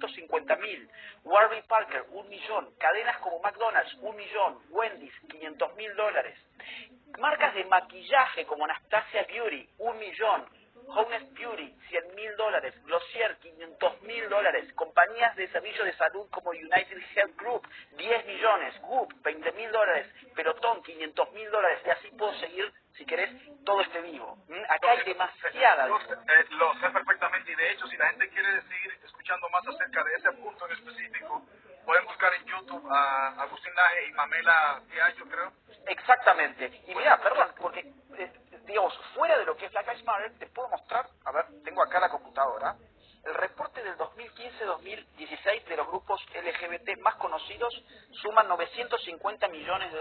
950.000, Warby Parker 1 millón, cadenas como McDonald's 1 millón, Wendy's $500.000, marcas de maquillaje como Anastasia Beauty 1 millón, Honest Beauty $100.000, Glossier $500.000, compañías de servicios de salud como United Health Group 10 millones, Goop $20.000, Pelotón $500.000, y así puedo seguir si querés todo este vivo. Acá hay demasiada. Lo sé perfectamente, y de hecho si la gente quiere seguir escuchando más acerca de ese punto en específico, pueden buscar en YouTube a Agustín Laje y Mamela Diallo, creo. Exactamente. Y mira, perdón, porque digamos, fuera de lo que es Black Lives Matter, te puedo mostrar, a ver, tengo acá la computadora, el reporte del 2015-2016 de los grupos LGBT más conocidos suman $950 millones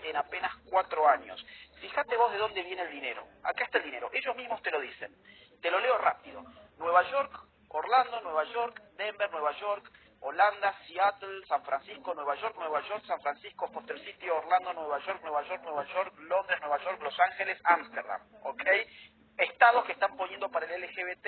en apenas 4 años. Fíjate vos de dónde viene el dinero. Acá está el dinero. Ellos mismos te lo dicen. Te lo leo rápido. Nueva York, Orlando, Nueva York, Denver, Nueva York, Holanda, Seattle, San Francisco, Nueva York, San Francisco, Foster City, Orlando, Nueva York, Londres, Nueva York, Los Ángeles, Ámsterdam, ¿ok? Estados que están poniendo para el LGBT,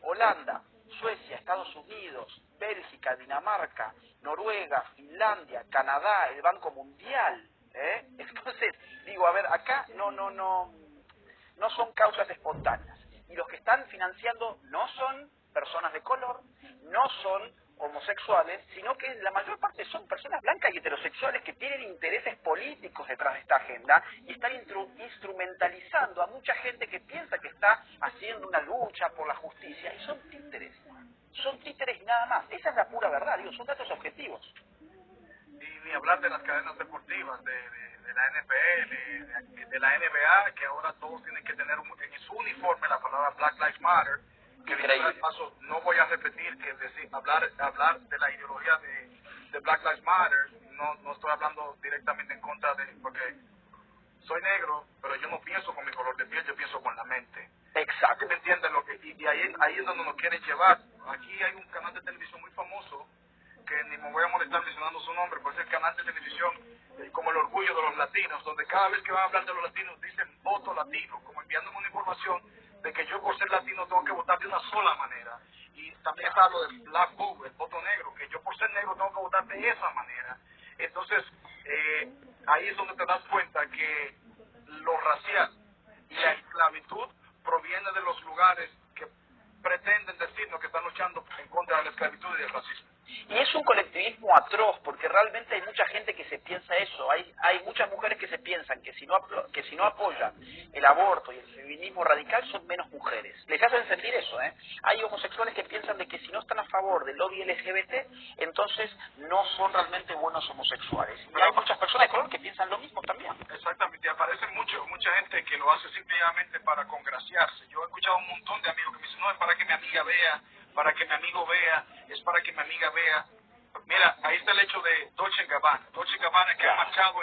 Holanda, Suecia, Estados Unidos, Bélgica, Dinamarca, Noruega, Finlandia, Canadá, el Banco Mundial, ¿eh? Entonces, digo, a ver, acá no son causas espontáneas. Y los que están financiando no son personas de color, no son homosexuales, sino que la mayor parte son personas blancas y heterosexuales que tienen intereses políticos detrás de esta agenda y están instrumentalizando a mucha gente que piensa que está haciendo una lucha por la justicia, y son títeres y nada más. Esa es la pura verdad, digo, son datos objetivos. Y ni hablar de las cadenas deportivas, de la NFL, de la NBA, que ahora todos tienen que tener en su uniforme la palabra Black Lives Matter, que de paso no voy a repetir que hablar de la ideología de Black Lives Matter, no estoy hablando directamente en contra de, porque soy negro, pero yo no pienso con mi color de piel, yo pienso con la mente. Exacto. ¿Me entienden lo que? Y ahí es donde nos quieren llevar. Aquí hay un canal de televisión muy famoso, que ni me voy a molestar mencionando su nombre, pero es el canal de televisión como el orgullo de los latinos, donde cada vez que van a hablar de los latinos dicen voto latino, como enviándome una información de que yo por ser latino tengo que votar de una sola manera. Y también está lo del black vote, el voto negro, que yo por ser negro tengo que votar de esa manera. Entonces, ahí es donde te das cuenta que lo racial y la esclavitud proviene de los lugares que pretenden decirnos que están luchando en contra de la esclavitud y del racismo. Y es un colectivismo atroz, porque realmente hay mucha gente que se piensa eso. Hay muchas mujeres que se piensan que si no apoyan el aborto y el feminismo radical son menos mujeres. Les hacen sentir eso, ¿eh? Hay homosexuales que piensan de que si no están a favor del lobby LGBT, entonces no son realmente buenos homosexuales. Y hay muchas personas de color que piensan lo mismo también. Exactamente, y aparece mucha gente que lo hace simplemente para congraciarse. Yo he escuchado un montón de amigos que me dicen, no, es para que mi amiga vea, para que mi amigo vea, es para que mi amiga vea. Mira, ahí está el hecho de Dolce & Gabbana. Dolce & Gabbana que ha marchado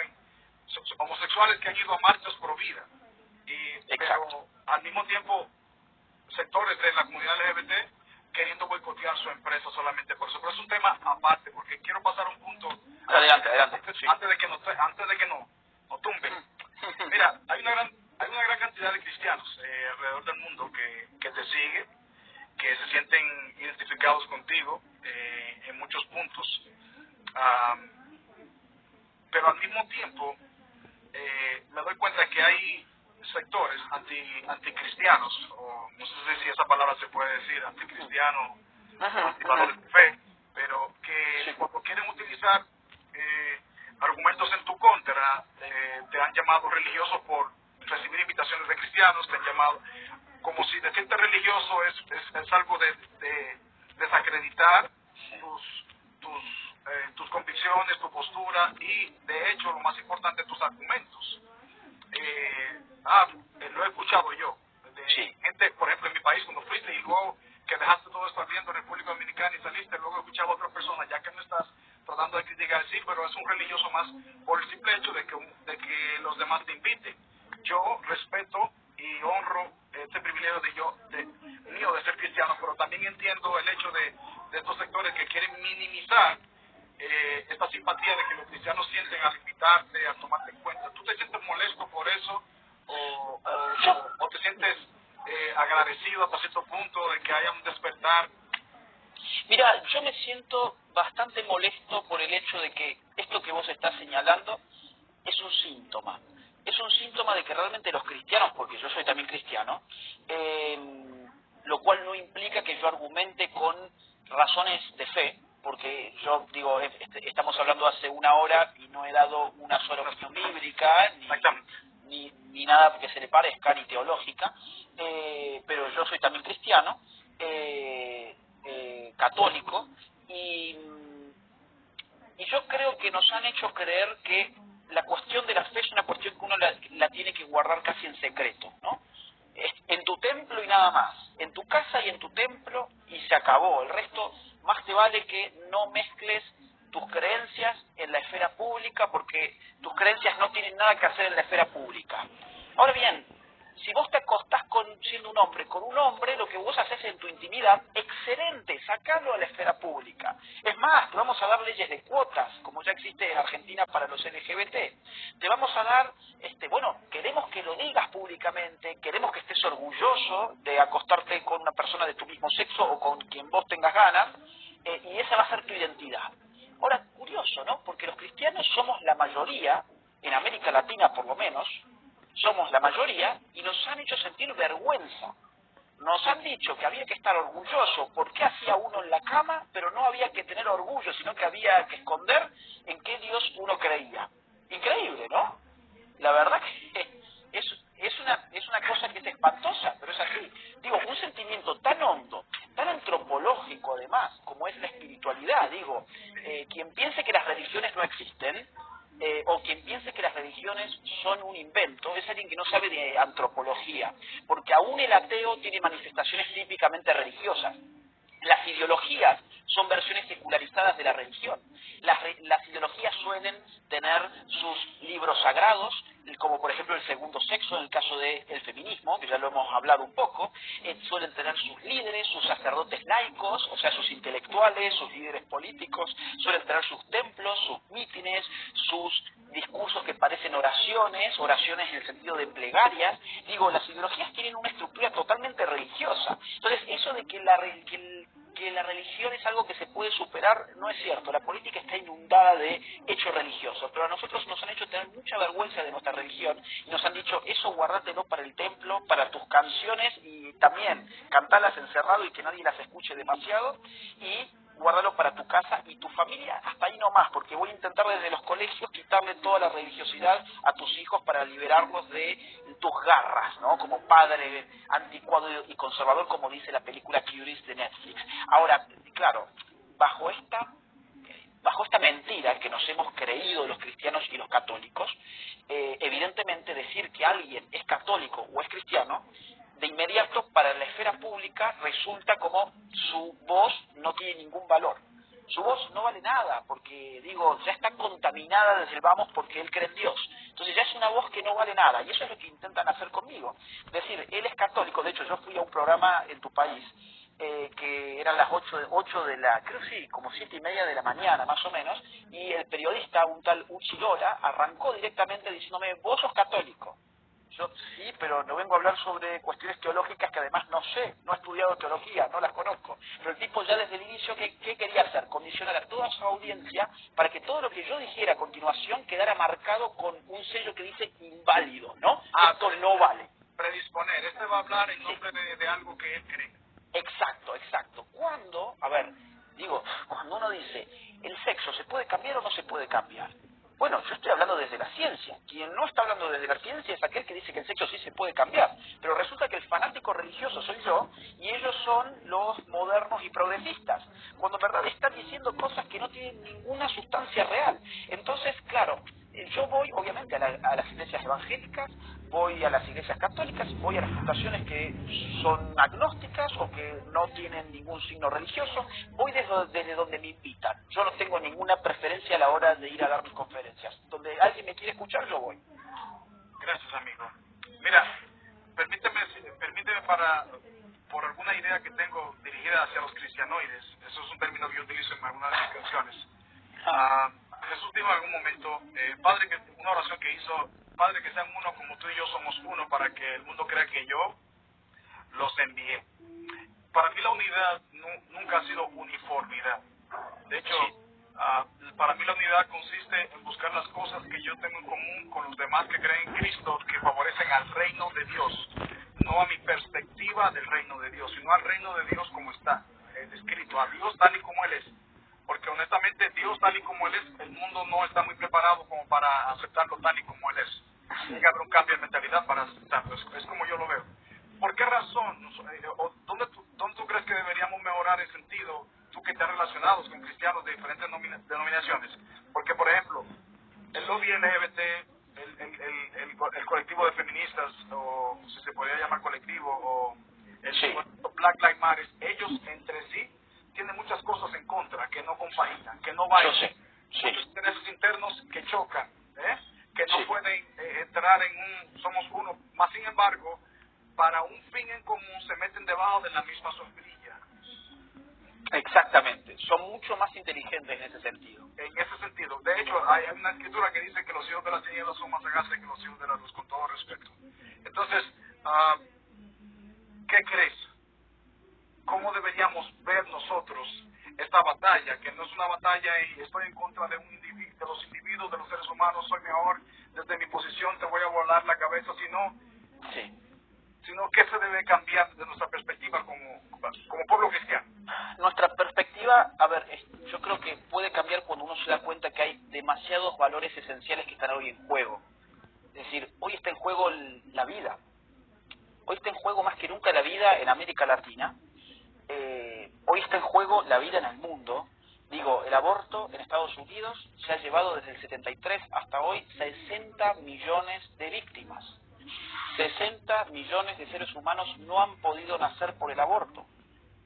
homosexuales que han ido a marchas pro vida. Pero al mismo tiempo, sectores de la comunidad LGBT queriendo boicotear su empresa solamente por eso. Pero es un tema aparte, porque quiero pasar a un punto. Adelante. Sí. Antes de que nos tumben. Mira, hay una gran cantidad de cristianos alrededor del mundo que te sigue, que se sienten identificados contigo en muchos puntos, pero al mismo tiempo me doy cuenta que hay sectores anticristianos, o no sé si esa palabra se puede decir, anticristiano, antivalores de fe, pero que cuando quieren utilizar argumentos en tu contra, te han llamado religioso por recibir invitaciones de cristianos, te han llamado como si decirte religioso es algo de desacreditar tus convicciones, tu postura y, de hecho, lo más importante, tus argumentos. Lo he escuchado yo, de gente, por ejemplo, en mi país, cuando fuiste y luego que dejaste todo esto ardiendo en República Dominicana y saliste, luego he escuchado a otras personas, ya que no estás tratando de criticar, sí, pero es un religioso más por el simple hecho de que los demás te inviten. Yo respeto y honro este privilegio mío de ser cristiano, pero también entiendo el hecho de estos sectores que quieren minimizar esta simpatía de que los cristianos sienten al invitarte, a tomarte en cuenta. ¿Tú te sientes molesto por eso o te sientes agradecido hasta cierto punto de que haya un despertar? Mira, yo me siento bastante molesto por el hecho de que esto que vos estás señalando es un síntoma. Es un síntoma de que realmente los cristianos, porque yo soy también cristiano, lo cual no implica que yo argumente con razones de fe, porque yo digo, estamos hablando hace una hora y no he dado una sola opinión bíblica, ni nada que se le parezca, ni teológica, pero yo soy también cristiano, católico, y yo creo que nos han hecho creer que la cuestión de la fe es una cuestión que uno la tiene que guardar casi en secreto, ¿no? En tu templo y nada más, en tu casa y en tu templo y se acabó. El resto, más te vale que no mezcles tus creencias en la esfera pública, porque tus creencias no tienen nada que hacer en la esfera pública. Ahora bien, si vos te acostás siendo un hombre con un hombre, lo que vos haces en tu intimidad, excelente, sacalo a la esfera pública. Es más, te vamos a dar leyes de cuotas, como ya existe en Argentina para los LGBT. Te vamos a dar, queremos que lo digas públicamente, queremos que estés orgulloso de acostarte con una persona de tu mismo sexo o con quien vos tengas ganas, y esa va a ser tu identidad. Ahora, curioso, ¿no? Porque los cristianos somos la mayoría, en América Latina por lo menos, somos la mayoría y nos han hecho sentir vergüenza. Nos han dicho que había que estar orgulloso porque hacía uno en la cama, pero no había que tener orgullo, sino que había que esconder en qué Dios uno creía. Increíble, ¿no? La verdad que es una cosa que es espantosa, pero es así. Digo, un sentimiento tan hondo, tan antropológico además, como es la espiritualidad. Digo, quien piense que las religiones no existen, o quien piense que las religiones son un invento, es alguien que no sabe de antropología, porque aún el ateo tiene manifestaciones típicamente religiosas. Las ideologías son versiones secularizadas de la religión. Las ideologías suelen tener sus libros sagrados, como por ejemplo el segundo sexo, en el caso del feminismo, que ya lo hemos hablado un poco. Suelen tener sus líderes, sus sacerdotes laicos, o sea, sus intelectuales, sus líderes políticos, suelen tener sus templos, sus mítines, sus discursos que parecen oraciones en el sentido de plegarias. Digo, las ideologías tienen una estructura totalmente religiosa. Entonces, eso de que la religión es algo que se puede superar, no es cierto. La política está inundada de hechos religiosos, pero a nosotros nos han hecho tener mucha vergüenza de nuestra religión y nos han dicho, eso guárdatelo para el templo, para tus canciones, y también cantalas encerrado y que nadie las escuche demasiado, y guárdalo para tu casa y tu familia, hasta ahí nomás, porque voy a intentar desde los colegios quitarle toda la religiosidad a tus hijos para liberarlos de tus garras, ¿no? Como padre anticuado y conservador, como dice la película Curious de Netflix. Ahora, claro, bajo esta mentira que nos hemos creído los cristianos y los católicos, evidentemente decir que alguien es católico o es cristiano, de inmediato para la esfera pública resulta como su voz no tiene ningún valor. Su voz no vale nada, porque, digo, ya está contaminada desde el vamos porque él cree en Dios. Entonces ya es una voz que no vale nada, y eso es lo que intentan hacer conmigo. Es decir, él es católico. De hecho, yo fui a un programa en tu país, que eran las 8 de la, creo sí, como 7:30 de la mañana más o menos, y el periodista, un tal Uchi Lora, arrancó directamente diciéndome, vos sos católico. Yo sí, pero no vengo a hablar sobre cuestiones teológicas que además no sé, no he estudiado teología, no las conozco. Pero el tipo ya desde el inicio, ¿qué quería hacer? Condicionar a toda su audiencia para que todo lo que yo dijera a continuación quedara marcado con un sello que dice inválido, ¿no? Esto no vale. Predisponer, este va a hablar en nombre de algo que él cree. Exacto. Cuando uno dice, ¿el sexo se puede cambiar o no se puede cambiar? Bueno, yo estoy hablando desde la ciencia. Quien no está hablando desde la ciencia es aquel que dice que el sexo sí se puede cambiar. Pero resulta que el fanático religioso soy yo, y ellos son los modernos y progresistas, cuando en verdad están diciendo cosas que no tienen ninguna sustancia real. Entonces, claro, yo voy obviamente a las iglesias evangélicas, voy a las iglesias católicas, voy a las fundaciones que son agnósticas o que no tienen ningún signo religioso, voy desde donde me invitan. Yo no tengo ninguna preferencia a la hora de ir a dar mis conferencias. Donde alguien me quiere escuchar, yo voy. Gracias, amigo. Mira, permíteme por alguna idea que tengo dirigida hacia los cristianoides, eso es un término que yo utilizo en algunas de mis canciones. Jesús dijo en algún momento, una oración que hizo, Padre, que sean uno como tú y yo somos uno, para que el mundo crea que yo los envié. Para mí la unidad nunca nunca ha sido uniformidad. De hecho, para mí la unidad consiste en buscar las cosas que yo tengo en común con los demás que creen en Cristo, que favorecen al reino de Dios, no a mi perspectiva del reino de Dios, sino al reino de Dios como está descrito, a Dios tal y como Él es. Porque honestamente Dios tal y como Él es, el mundo no está muy preparado como para aceptarlo tal y como Él es. Tiene que haber un cambio de mentalidad para aceptarlo, es como yo lo veo. ¿Por qué razón? ¿Dónde tú crees que deberíamos mejorar el sentido, tú que estás relacionado con cristianos de diferentes denominaciones? Porque, por ejemplo, el lobby LGBT, el colectivo de feministas, o si se podría llamar colectivo, o el Black Lives Matter, ellos entre sí tienen muchas cosas en contra, que no compaginan, que no vayan, muchos intereses internos que chocan, que no pueden entrar en somos uno, más sin embargo, para un fin en común se meten debajo de la misma sombrilla. Exactamente, son mucho más inteligentes en ese sentido. En ese sentido, de hecho, hay una escritura que dice que los hijos de las tinieblas son más sagaces que los hijos de la luz, con todo respeto. Entonces, ¿qué crees? ¿Cómo deberíamos ver nosotros esta batalla? Que no es una batalla y estoy en contra de de los individuos, de los seres humanos, soy mejor, desde mi posición te voy a volar la cabeza, sino que se debe cambiar de nuestra perspectiva como pueblo cristiano. Nuestra perspectiva, a ver, yo creo que puede cambiar cuando uno se da cuenta que hay demasiados valores esenciales que están hoy en juego. Es decir, hoy está en juego la vida. Hoy está en juego más que nunca la vida en América Latina. Hoy está en juego la vida en el mundo. Digo, el aborto en Estados Unidos se ha llevado desde el 73 hasta hoy 60 millones de víctimas. 60 millones de seres humanos no han podido nacer por el aborto.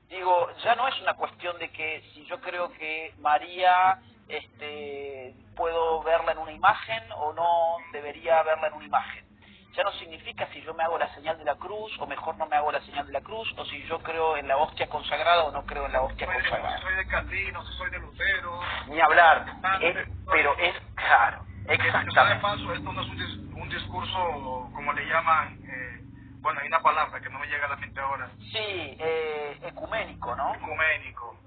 Digo, ya no es una cuestión de que si yo creo que María puedo verla en una imagen o no debería verla en una imagen. Ya no significa si yo me hago la señal de la cruz o mejor no me hago la señal de la cruz, o si yo creo en la hostia consagrada o no creo en la hostia consagrada. Si soy de Calvino, si soy de Lutero. Ni hablar, pero es claro, exactamente. De paso, esto no es un discurso, como le llaman, bueno, hay una palabra que no me llega a la mente ahora. Sí, ecuménico, ¿no? Ecuménico.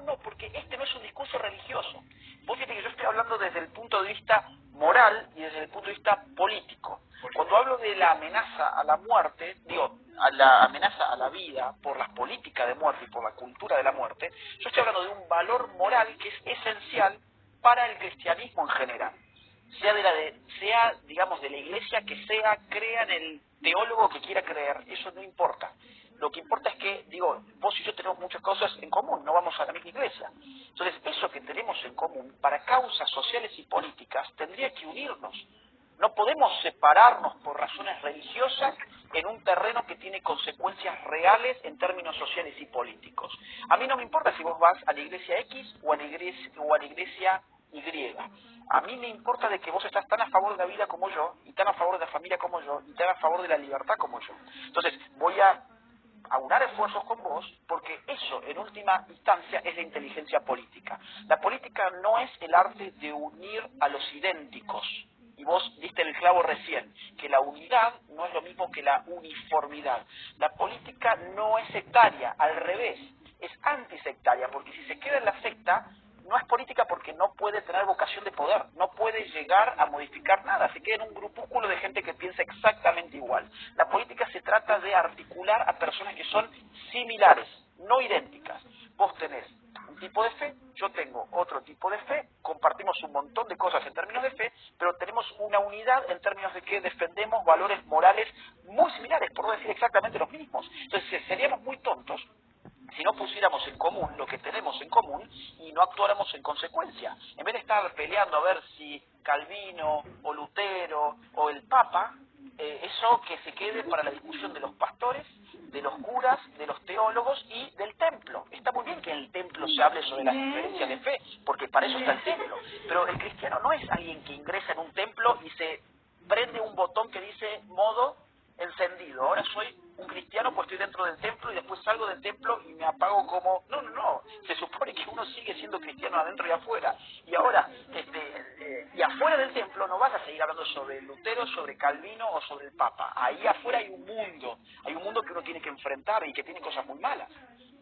No, porque este no es un discurso religioso. Vos fíjate que yo estoy hablando desde el punto de vista moral y desde el punto de vista político. Cuando hablo de la amenaza a la muerte, digo, a la amenaza a la vida por las políticas de muerte y por la cultura de la muerte, yo estoy hablando de un valor moral que es esencial para el cristianismo en general. Sea digamos, de la iglesia que sea, crea en el teólogo que quiera creer, eso no importa. Lo que importa es que, digo, vos y yo tenemos muchas cosas en común, no vamos a la misma iglesia. Entonces, eso que tenemos en común, para causas sociales y políticas, tendría que unirnos. No podemos separarnos por razones religiosas en un terreno que tiene consecuencias reales en términos sociales y políticos. A mí no me importa si vos vas a la iglesia X o a la iglesia Y. A mí me importa de que vos estás tan a favor de la vida como yo, y tan a favor de la familia como yo, y tan a favor de la libertad como yo. Entonces, voy a aunar esfuerzos con vos, porque eso, en última instancia, es la inteligencia política. La política no es el arte de unir a los idénticos. Y vos diste el clavo recién, que la unidad no es lo mismo que la uniformidad. La política no es sectaria, al revés, es antisectaria, porque si se queda en la secta, no es política porque no puede tener vocación de poder, no puede llegar a modificar nada, se queda en un grupúsculo de gente que piensa exactamente igual. La política se trata de articular a personas que son similares, no idénticas. Vos tenés un tipo de fe, yo tengo otro tipo de fe, compartimos un montón de cosas en términos de fe, pero tenemos una unidad en términos de que defendemos valores morales muy similares, por no decir exactamente los mismos. Entonces seríamos muy tontos si no pusiéramos en común lo que tenemos en común y no actuáramos en consecuencia. En vez de estar peleando a ver si Calvino o Lutero o el Papa, eso que se quede para la discusión de los pastores, de los curas, de los teólogos y del templo. Está muy bien que en el templo se hable sobre las diferencias de fe, porque para eso está el templo. Pero el cristiano no es alguien que ingresa en un templo y se prende un botón que dice modo encendido. Ahora soy un cristiano pues estoy dentro del templo y después salgo del templo y me apago como... No. Se supone que uno sigue siendo cristiano adentro y afuera. Y ahora, y afuera del templo no vas a seguir hablando sobre Lutero, sobre Calvino o sobre el Papa. Ahí afuera hay un mundo que uno tiene que enfrentar y que tiene cosas muy malas.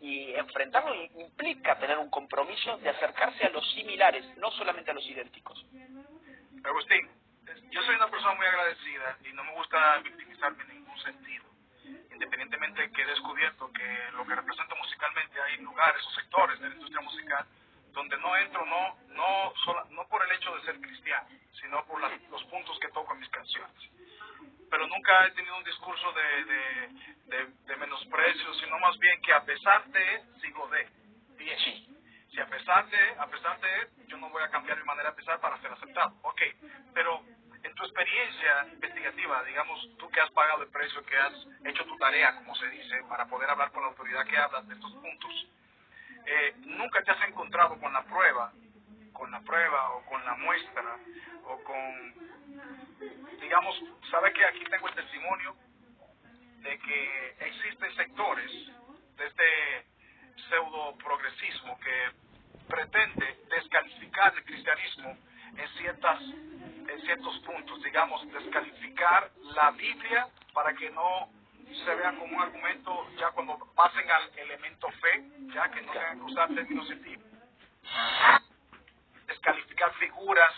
Y enfrentarlo implica tener un compromiso de acercarse a los similares, no solamente a los idénticos. Agustín, yo soy una persona muy agradecida y no me gusta victimizarme en ningún sentido. Independientemente de que he descubierto que lo que represento musicalmente, hay lugares o sectores de la industria musical donde no entro, no por el hecho de ser cristiano, sino por los puntos que toco en mis canciones. Pero nunca he tenido un discurso de menosprecio, sino más bien que a pesar de, sigo de. Bien. Si a pesar de, yo no voy a cambiar mi manera de pensar para ser aceptado. Ok, pero en tu experiencia investigativa, digamos, tú que has pagado el precio, que has hecho tu tarea, como se dice, para poder hablar con la autoridad que hablas de estos puntos, nunca te has encontrado con la prueba o con la muestra o con, digamos, sabes que aquí tengo el testimonio de que existen sectores de este pseudo progresismo que pretende descalificar el cristianismo en ciertos puntos, digamos, descalificar la Biblia para que no se vea como un argumento ya cuando pasen al elemento fe, ya que no tengan que usar términos científicos, descalificar figuras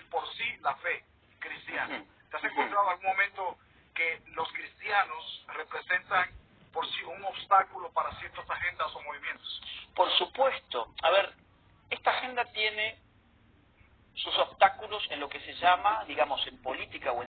por sí la fe cristiana. ¿Te has encontrado en algún momento que los cristianos representan por sí un obstáculo para ciertas agendas o movimientos? Por supuesto. A ver, esta agenda tiene sus obstáculos en lo que se llama, digamos, en política o en